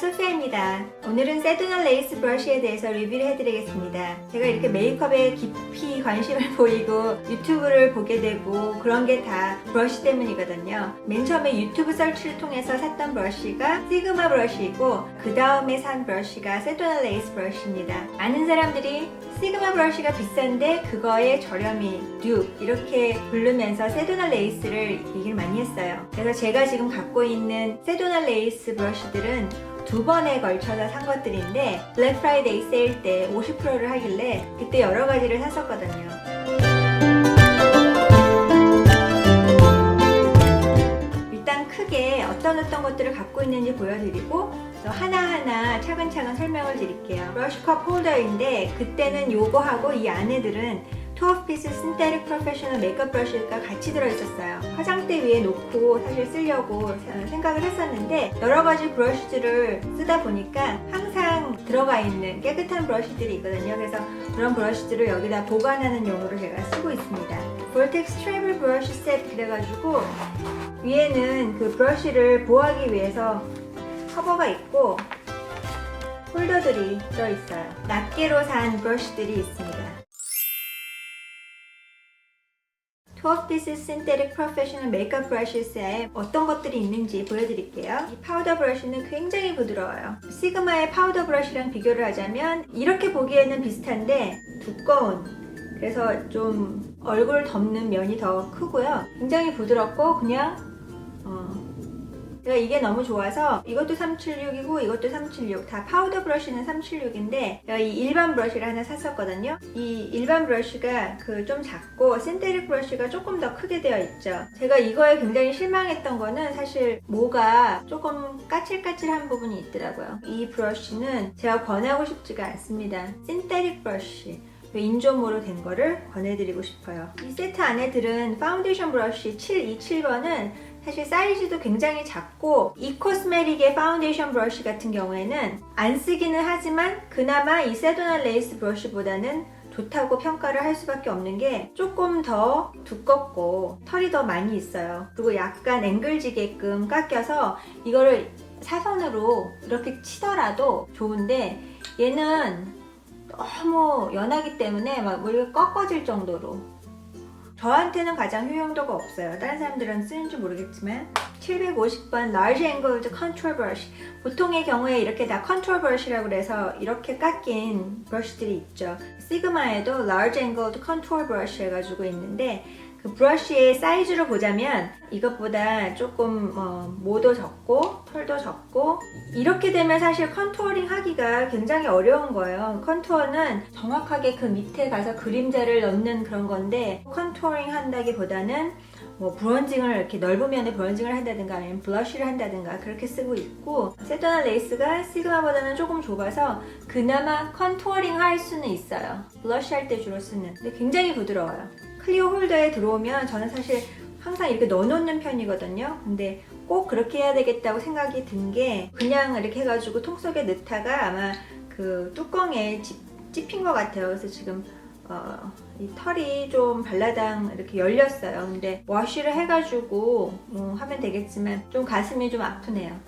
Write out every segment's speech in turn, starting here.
소피아입니다. 오늘은 세도나 레이스 브러쉬에 대해서 리뷰를 해드리겠습니다. 제가 이렇게 메이크업에 깊이 관심을 보이고 유튜브를 보게 되고 그런 게 다 브러쉬 때문이거든요. 맨 처음에 유튜브 서치를 통해서 샀던 브러쉬가 시그마 브러쉬이고 그 다음에 산 브러쉬가 세도나 레이스 브러쉬입니다. 많은 사람들이 시그마 브러쉬가 비싼데 그거에 저렴이 듀 이렇게 부르면서 세도나 레이스를 얘기를 많이 했어요. 그래서 제가 지금 갖고 있는 세도나 레이스 브러쉬들은 두 번에 걸쳐서 산 것들인데 블랙 프라이데이 세일 때 50%를 하길래 그때 여러 가지를 샀었거든요. 일단 크게 어떤 것들을 갖고 있는지 보여드리고 하나하나 차근차근 설명을 드릴게요. 브러쉬 컵 홀더인데 그때는 요거하고 이 안에들은 투어피스 신테릭 프로페셔널 메이크업 브러쉬가 같이 들어있었어요. 화장대 위에 놓고 사실 쓰려고 생각을 했었는데 여러 가지 브러쉬들을 쓰다 보니까 항상 들어가 있는 깨끗한 브러쉬들이 있거든요. 그래서 그런 브러쉬들을 여기다 보관하는 용으로 제가 쓰고 있습니다. 볼텍스 트래블 브러쉬 셋 그래가지고 위에는 그 브러쉬를 보호하기 위해서 커버가 있고 홀더들이 들어있어요. 낱개로 산 브러쉬들이 있습니다. 투어피스 신테릭 프로페셔널 메이크업 브러쉬스에 어떤 것들이 있는지 보여드릴게요. 이 파우더 브러쉬는 굉장히 부드러워요. 시그마의 파우더 브러쉬랑 비교를 하자면 이렇게 보기에는 비슷한데 두꺼운, 그래서 좀 얼굴 덮는 면이 더 크고요. 굉장히 부드럽고 그냥 제가 이게 너무 좋아서 이것도 376이고 이것도 376, 다 파우더 브러쉬는 376인데 제가 이 일반 브러쉬를 하나 샀었거든요. 이 일반 브러쉬가 좀 작고 신테릭 브러쉬가 조금 더 크게 되어 있죠. 제가 이거에 굉장히 실망했던 거는 사실 모가 조금 까칠까칠한 부분이 있더라고요. 이 브러쉬는 제가 권하고 싶지가 않습니다. 신테릭 브러쉬 인조모로 된 거를 권해드리고 싶어요. 이 세트 안에 들은 파운데이션 브러쉬 727번은 사실 사이즈도 굉장히 작고 이 코스메틱의 파운데이션 브러쉬 같은 경우에는 안 쓰기는 하지만 그나마 이 세도나 레이스 브러쉬보다는 좋다고 평가를 할 수밖에 없는 게 조금 더 두껍고 털이 더 많이 있어요. 그리고 약간 앵글지게끔 깎여서 이거를 사선으로 이렇게 치더라도 좋은데 얘는 너무 연하기 때문에 막 머리가 꺾어질 정도로 저한테는 가장 효용도가 없어요. 다른 사람들은 쓰는지 모르겠지만 750번 Large Angled Contour Brush, 보통의 경우에 이렇게 다 컨투어 브러쉬라고 해서 이렇게 깎인 브러쉬들이 있죠. 시그마에도 Large Angled Contour Brush 해가지고 있는데 그 브러쉬의 사이즈로 보자면 이것보다 조금 모도 적고 털도 적고 이렇게 되면 사실 컨투어링 하기가 굉장히 어려운 거예요. 컨투어는 정확하게 그 밑에 가서 그림자를 넣는 그런 건데 컨투어링 한다기보다는 브론징을 이렇게 넓은 면에 브론징을 한다든가 아니면 블러쉬를 한다든가 그렇게 쓰고 있고 세도나 레이스가 시그마보다는 조금 좁아서 그나마 컨투어링 할 수는 있어요. 블러쉬 할 때 주로 쓰는. 근데 굉장히 부드러워요. 클리오 홀더에 들어오면 저는 사실 항상 이렇게 넣어놓는 편이거든요. 근데 꼭 그렇게 해야 되겠다고 생각이 든 게 그냥 이렇게 해가지고 통 속에 넣다가 아마 그 뚜껑에 찝힌 것 같아요. 그래서 지금 이 털이 좀 발라당 이렇게 열렸어요. 근데 워시를 해가지고 하면 되겠지만 좀 가슴이 좀 아프네요.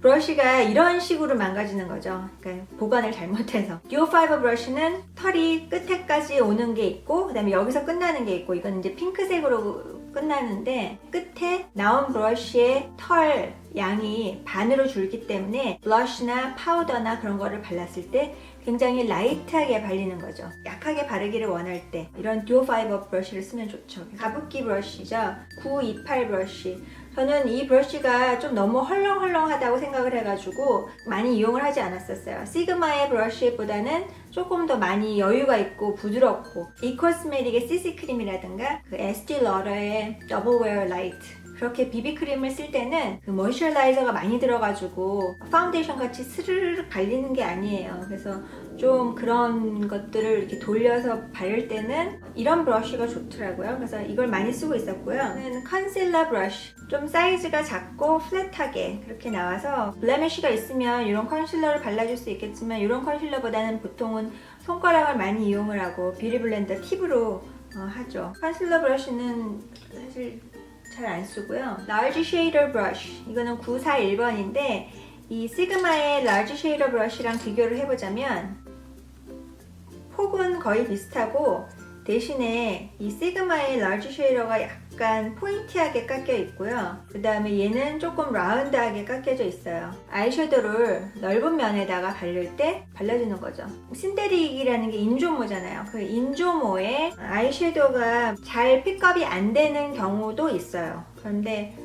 브러쉬가 이런 식으로 망가지는 거죠. 그러니까 보관을 잘못해서. 듀오 파이버 브러쉬는 털이 끝에까지 오는 게 있고 그 다음에 여기서 끝나는 게 있고 이건 이제 핑크색으로 끝나는데 끝에 나온 브러쉬의 털 양이 반으로 줄기 때문에 블러쉬나 파우더나 그런 거를 발랐을 때 굉장히 라이트하게 발리는 거죠. 약하게 바르기를 원할 때 이런 듀오 파이버 브러쉬를 쓰면 좋죠. 가습기 브러쉬죠. 928 브러쉬. 저는 이 브러쉬가 좀 너무 헐렁헐렁하다고 생각을 해가지고 많이 이용을 하지 않았었어요. 시그마의 브러쉬보다는 조금 더 많이 여유가 있고 부드럽고 이 코스메틱의 CC 크림이라든가 그 에스티 러더의 더블 웨어 라이트 그렇게 비비크림을 쓸 때는 그 모이스처라이저가 많이 들어가지고 파운데이션 같이 스르르 발리는 게 아니에요. 그래서 좀 그런 것들을 이렇게 돌려서 바를 때는 이런 브러쉬가 좋더라고요. 그래서 이걸 많이 쓰고 있었고요. 컨실러 브러쉬, 좀 사이즈가 작고 플랫하게 그렇게 나와서 블레미쉬가 있으면 이런 컨실러를 발라줄 수 있겠지만 이런 컨실러보다는 보통은 손가락을 많이 이용을 하고 뷰티 블렌더 팁으로 하죠. 컨실러 브러쉬는 사실 잘 안 쓰고요. Large Shader Brush, 이거는 941번인데 이 시그마의 라지 쉐이더 브러쉬랑 비교를 해보자면 폭은 거의 비슷하고 대신에 이 시그마의 라지 쉐이더가 약간 포인티하게 깎여 있고요. 그 다음에 얘는 조금 라운드하게 깎여져 있어요. 아이섀도우를 넓은 면에다가 바를 때 발라주는 거죠. 신데릭이라는 게 인조모잖아요. 그 인조모에 아이섀도우가 잘 픽업이 안 되는 경우도 있어요. 그런데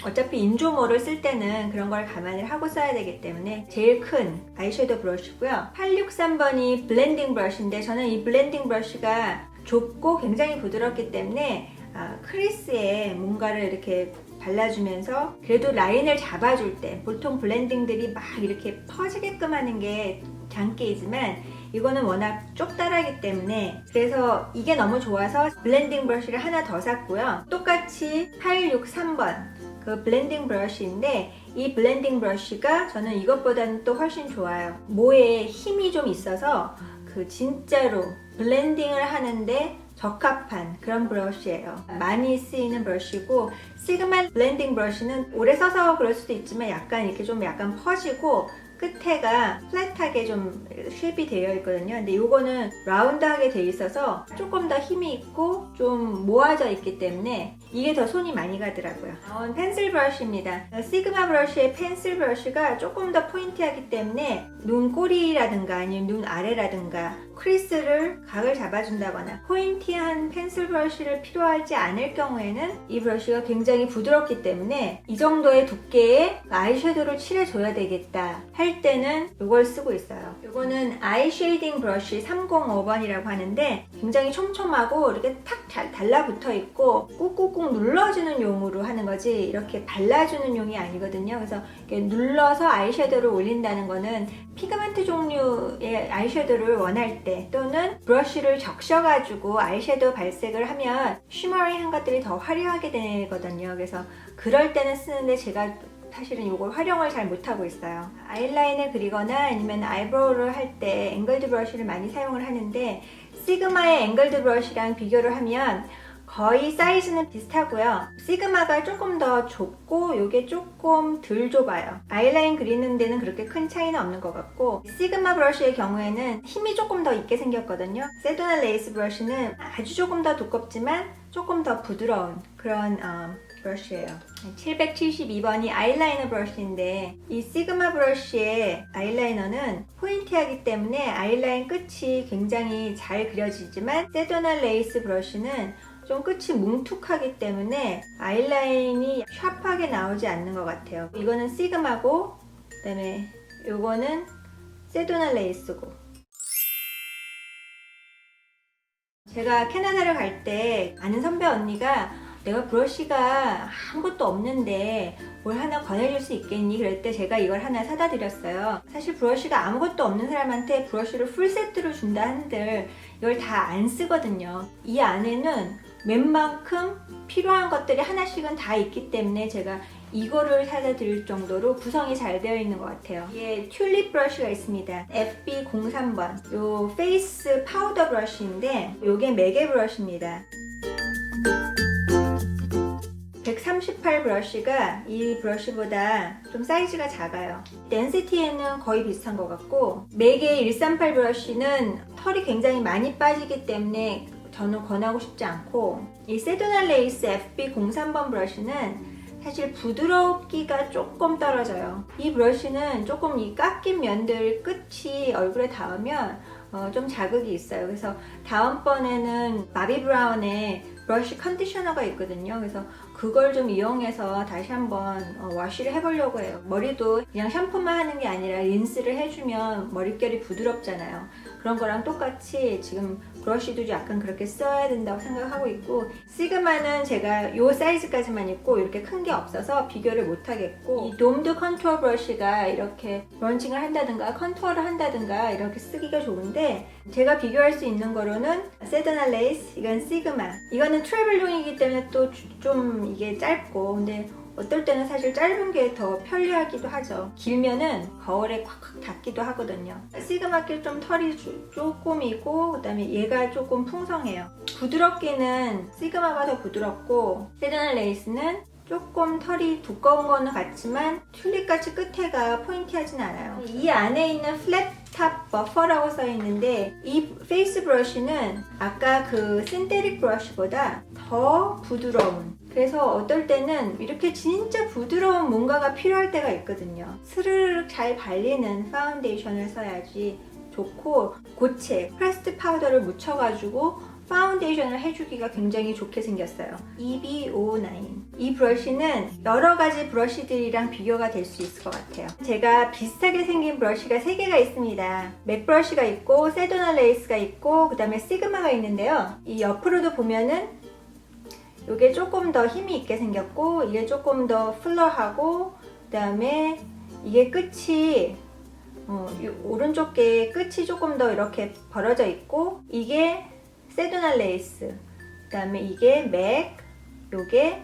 어차피 인조모를 쓸 때는 그런 걸 감안을 하고 써야 되기 때문에 제일 큰 아이섀도우 브러쉬고요. 863번이 블렌딩 브러쉬인데 저는 이 블렌딩 브러쉬가 좁고 굉장히 부드럽기 때문에 크리스에 뭔가를 이렇게 발라주면서 그래도 라인을 잡아줄 때 보통 블렌딩들이 막 이렇게 퍼지게끔 하는 게 장기이지만 이거는 워낙 좁다라기 때문에 그래서 이게 너무 좋아서 블렌딩 브러쉬를 하나 더 샀고요. 똑같이 863번 그 블렌딩 브러쉬인데 이 블렌딩 브러쉬가 저는 이것보다는 또 훨씬 좋아요. 모에 힘이 좀 있어서 그 진짜로 블렌딩을 하는데 적합한 그런 브러쉬예요. 많이 쓰이는 브러쉬고 시그마 블렌딩 브러쉬는 오래 써서 그럴 수도 있지만 약간 이렇게 좀 약간 퍼지고 끝에가 플랫하게 좀 쉐입이 되어 있거든요. 근데 이거는 라운드하게 되어 있어서 조금 더 힘이 있고 좀 모아져 있기 때문에 이게 더 손이 많이 가더라고요. 펜슬 브러쉬입니다. 시그마 브러쉬의 펜슬 브러쉬가 조금 더 포인티하기 때문에 눈꼬리라든가 아니면 눈 아래라든가 크리스를 각을 잡아준다거나 포인티한 펜슬 브러쉬를 필요하지 않을 경우에는 이 브러쉬가 굉장히 부드럽기 때문에 이 정도의 두께의 아이섀도우를 칠해줘야 되겠다 할 때는 이걸 쓰고 있어요. 이거는 아이 쉐이딩 브러쉬 305번이라고 하는데 굉장히 촘촘하고 이렇게 탁 잘 달라붙어 있고 꾹꾹꾹 눌러주는 용으로 하는 거지 이렇게 발라주는 용이 아니거든요. 그래서 이렇게 눌러서 아이섀도우를 올린다는 거는 피그먼트 종류의 아이섀도우를 원할 때 또는 브러쉬를 적셔가지고 아이섀도우 발색을 하면 쉬머링한 것들이 더 화려하게 되거든요. 그래서 그럴 때는 쓰는데 제가 사실은 이걸 활용을 잘 못하고 있어요. 아이라인을 그리거나 아니면 아이브로우를 할 때 앵글드 브러쉬를 많이 사용을 하는데 시그마의 앵글드 브러쉬랑 비교를 하면 거의 사이즈는 비슷하고요. 시그마가 조금 더 좁고 이게 조금 덜 좁아요. 아이라인 그리는 데는 그렇게 큰 차이는 없는 것 같고 시그마 브러쉬의 경우에는 힘이 조금 더 있게 생겼거든요. 세도나 레이스 브러쉬는 아주 조금 더 두껍지만 조금 더 부드러운 그런 브러쉬예요. 772번이 아이라이너 브러쉬인데 이 시그마 브러쉬의 아이라이너는 포인티하기 때문에 아이라인 끝이 굉장히 잘 그려지지만 세도나 레이스 브러쉬는 좀 끝이 뭉툭하기 때문에 아이라인이 샤프하게 나오지 않는 것 같아요. 이거는 시그마고 그 다음에 이거는 세도나 레이스고 제가 캐나다를 갈 때 아는 선배 언니가 내가 브러쉬가 아무것도 없는데 뭘 하나 권해줄 수 있겠니? 그럴 때 제가 이걸 하나 사다 드렸어요. 사실 브러쉬가 아무것도 없는 사람한테 브러쉬를 풀 세트로 준다 한들 이걸 다 안 쓰거든요. 이 안에는 웬만큼 필요한 것들이 하나씩은 다 있기 때문에 제가 이거를 사다 드릴 정도로 구성이 잘 되어 있는 것 같아요. 이게 튤립 브러쉬가 있습니다. FB03번 요 페이스 파우더 브러쉬인데 요게 매개 브러쉬입니다. 138 브러쉬가 이 브러쉬보다 좀 사이즈가 작아요. 덴시티에는 거의 비슷한 것 같고 매개 138 브러쉬는 털이 굉장히 많이 빠지기 때문에 저는 권하고 싶지 않고 이 세도나 레이스 FB03번 브러쉬는 사실 부드럽기가 조금 떨어져요. 이 브러쉬는 조금 이 깎인 면들 끝이 얼굴에 닿으면 좀 자극이 있어요. 그래서 다음번에는 마비 브라운의 브러쉬 컨디셔너가 있거든요. 그래서 그걸 좀 이용해서 다시 한번 워시를 해보려고 해요. 머리도 그냥 샴푸만 하는 게 아니라 린스를 해주면 머릿결이 부드럽잖아요. 그런 거랑 똑같이 지금 브러쉬도 약간 그렇게 써야 된다고 생각하고 있고 시그마는 제가 이 사이즈까지만 있고 이렇게 큰 게 없어서 비교를 못 하겠고 이 돔드 컨투어 브러쉬가 이렇게 브런칭을 한다든가 컨투어를 한다든가 이렇게 쓰기가 좋은데 제가 비교할 수 있는 거로는 세도나 레이스, 이건 시그마 이거는 트래블용이기 때문에 또 좀 이게 짧고 근데 어떨 때는 사실 짧은 게 더 편리하기도 하죠. 길면은 거울에 콱콱 닿기도 하거든요. 시그마께 좀 털이 조금이고 그 다음에 얘가 조금 풍성해요. 부드럽기는 시그마가 더 부드럽고 세도나 레이스는 조금 털이 두꺼운 거는 같지만 튤립같이 끝에가 포인티하진 않아요. 이 안에 있는 플랫탑 버퍼라고 써 있는데 이 페이스 브러쉬는 아까 그 신테릭 브러쉬보다 더 부드러운, 그래서 어떨 때는 이렇게 진짜 부드러운 뭔가가 필요할 때가 있거든요. 스르륵 잘 발리는 파운데이션을 써야지 좋고, 고체 프레스드 파우더를 묻혀가지고 파운데이션을 해주기가 굉장히 좋게 생겼어요. EB09. 이 브러쉬는 여러 가지 브러쉬들이랑 비교가 될 수 있을 것 같아요. 제가 비슷하게 생긴 브러쉬가 3개가 있습니다. 맥 브러쉬가 있고, 세도나 레이스가 있고, 그 다음에 시그마가 있는데요. 이 옆으로도 보면은 이게 조금 더 힘이 있게 생겼고, 이게 조금 더 플러하고, 그 다음에 이게 끝이 오른쪽 게 끝이 조금 더 이렇게 벌어져 있고, 이게 세도나 레이스, 그 다음에 이게 맥, 요게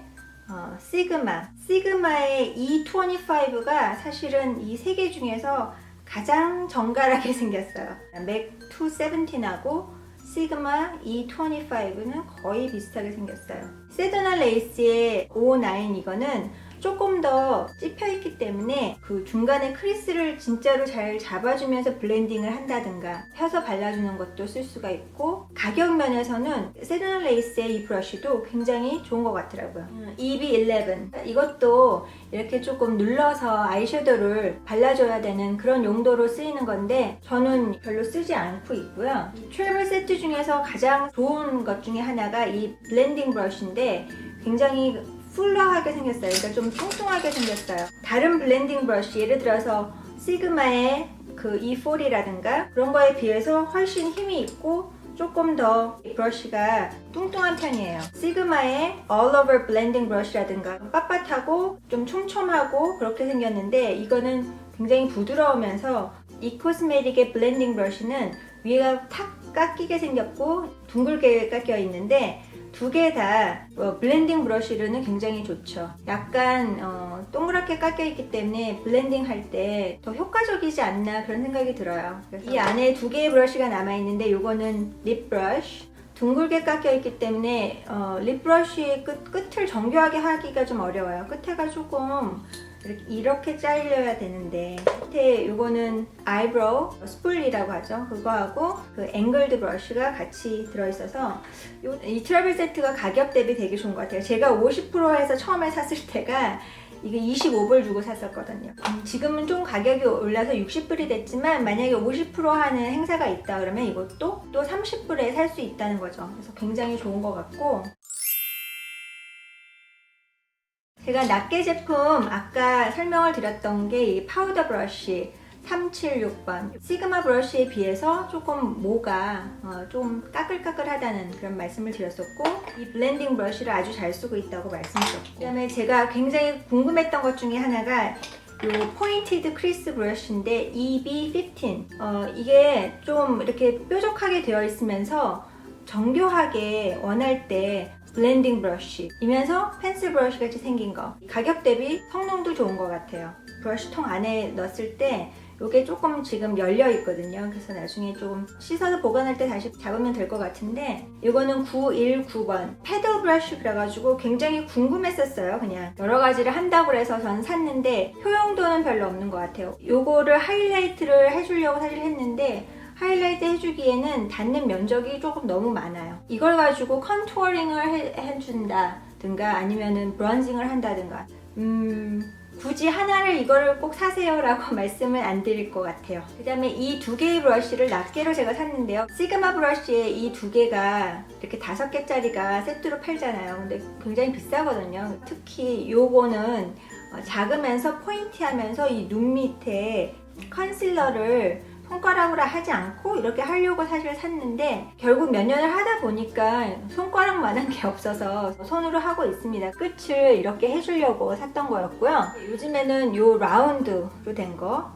시그마. 시그마의 E25가 사실은 이 3개 중에서 가장 정갈하게 생겼어요. 맥 217하고 시그마 E25는 거의 비슷하게 생겼어요. 세도나 레이스의 09 이거는 조금 더 찝혀있기 때문에 그 중간에 크리스를 진짜로 잘 잡아주면서 블렌딩을 한다든가 펴서 발라주는 것도 쓸 수가 있고, 가격 면에서는 세도나 레이스의 이 브러쉬도 굉장히 좋은 것 같더라고요. EB11 이것도 이렇게 조금 눌러서 아이섀도우를 발라줘야 되는 그런 용도로 쓰이는 건데 저는 별로 쓰지 않고 있고요. 트래블 세트 중에서 가장 좋은 것 중에 하나가 이 블렌딩 브러쉬인데 굉장히 플러하게 생겼어요. 그러니까 좀 뚱뚱하게 생겼어요. 다른 블렌딩 브러쉬, 예를 들어서 시그마의 그 E40라든가 그런 거에 비해서 훨씬 힘이 있고 조금 더 브러쉬가 뚱뚱한 편이에요. 시그마의 All Over Blending 브러쉬라든가 빳빳하고 좀 촘촘하고 그렇게 생겼는데 이거는 굉장히 부드러우면서 이 코스메틱의 블렌딩 브러쉬는 위에가 탁 깎이게 생겼고 둥글게 깎여 있는데 두 개 다 블렌딩 브러쉬로는 굉장히 좋죠. 약간 동그랗게 깎여 있기 때문에 블렌딩 할 때 더 효과적이지 않나 그런 생각이 들어요. 이 안에 2개의 브러쉬가 남아 있는데 이거는 립 브러쉬. 둥글게 깎여 있기 때문에 립 브러쉬의 끝을 정교하게 하기가 좀 어려워요. 끝에가 조금 이렇게 잘려야 되는데, 밑에 이거는 아이브로우 스풀리라고 하죠. 그거하고 그 앵글드 브러쉬가 같이 들어있어서 이 트래블 세트가 가격 대비 되게 좋은 것 같아요. 제가 50%에서 처음에 샀을 때가 이게 25불 주고 샀었거든요. 지금은 좀 가격이 올라서 60불이 됐지만 만약에 50% 하는 행사가 있다 그러면 이것도 또 30불에 살 수 있다는 거죠. 그래서 굉장히 좋은 것 같고, 제가 낱개 제품 아까 설명을 드렸던 게 이 파우더 브러쉬 376번 시그마 브러쉬에 비해서 조금 모가 좀 까끌까끌하다는 그런 말씀을 드렸었고, 이 블렌딩 브러쉬를 아주 잘 쓰고 있다고 말씀드렸고, 그 다음에 제가 굉장히 궁금했던 것 중에 하나가 요 포인티드 크리스 브러쉬인데 EB15 이게 좀 이렇게 뾰족하게 되어 있으면서 정교하게 원할 때 블렌딩 브러쉬이면서 펜슬 브러쉬 같이 생긴 거, 가격 대비 성능도 좋은 것 같아요. 브러쉬통 안에 넣었을 때 이게 조금 지금 열려 있거든요. 그래서 나중에 좀 씻어서 보관할 때 다시 잡으면 될 것 같은데, 이거는 919번 패들 브러쉬 그래가지고 굉장히 궁금했었어요. 그냥 여러 가지를 한다고 해서 전 샀는데 효용도는 별로 없는 것 같아요. 요거를 하이라이트를 해주려고 사실 했는데 하이라이트 해주기에는 닿는 면적이 조금 너무 많아요. 이걸 가지고 컨투어링을 해준다든가 아니면은 브런징을 한다든가 굳이 하나를 이거를 꼭 사세요 라고 말씀은 안 드릴 것 같아요. 그 다음에 이 2개의 브러쉬를 낱개로 제가 샀는데요. 시그마 브러쉬의 이 2개가 이렇게 5개짜리가 세트로 팔잖아요. 근데 굉장히 비싸거든요. 특히 요거는 작으면서 포인티하면서 이 눈 밑에 컨실러를 손가락으로 하지 않고 이렇게 하려고 사실 샀는데 결국 몇 년을 하다 보니까 손가락만한 게 없어서 손으로 하고 있습니다. 끝을 이렇게 해주려고 샀던 거였고요. 요즘에는 요 라운드로 된 거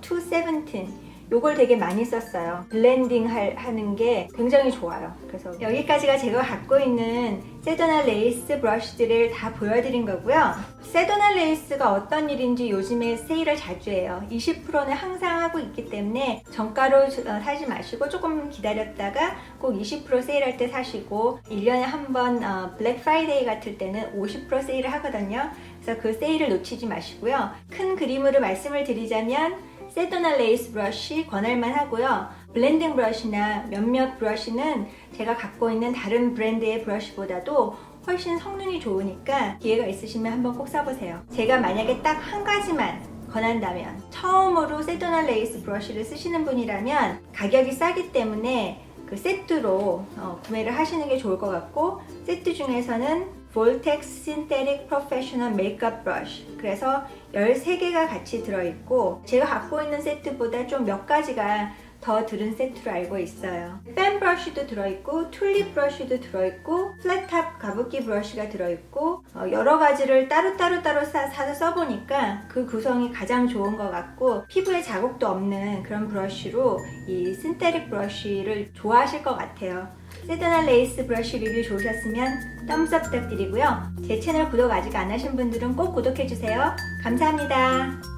217 요걸 되게 많이 썼어요. 블렌딩 하는 게 굉장히 좋아요. 그래서 여기까지가 제가 갖고 있는 세도날 레이스 브러쉬들을 다 보여드린 거고요. 세도날 레이스가 어떤 일인지 요즘에 세일을 자주 해요. 20%는 항상 하고 있기 때문에 정가로 사지 마시고 조금 기다렸다가 꼭 20% 세일할 때 사시고 1년에 한 번 블랙 프라이데이 같을 때는 50% 세일을 하거든요. 그래서 그 세일을 놓치지 마시고요. 큰 그림으로 말씀을 드리자면 세도날 레이스 브러쉬 권할만 하고요. 블렌딩 브러쉬나 몇몇 브러쉬는 제가 갖고 있는 다른 브랜드의 브러쉬보다도 훨씬 성능이 좋으니까 기회가 있으시면 한번 꼭 써보세요. 제가 만약에 딱 한 가지만 권한다면 처음으로 세도날 레이스 브러쉬를 쓰시는 분이라면 가격이 싸기 때문에 그 세트로 구매를 하시는 게 좋을 것 같고, 세트 중에서는 볼텍스 신테릭 프로페셔널 메이크업 브러쉬, 그래서 13개가 같이 들어있고 제가 갖고 있는 세트보다 좀 몇 가지가 더 들은 세트로 알고 있어요. 팬 브러쉬도 들어있고 튤립 브러쉬도 들어있고 플랫탑 가부키 브러쉬가 들어있고 여러 가지를 따로 사서 써보니까 그 구성이 가장 좋은 것 같고 피부에 자국도 없는 그런 브러쉬로 이 신테릭 브러쉬를 좋아하실 것 같아요. 세도날 레이스 브러쉬 리뷰 좋으셨으면 덤스업 부탁드리고요. 제 채널 구독 아직 안 하신 분들은 꼭 구독해주세요. 감사합니다.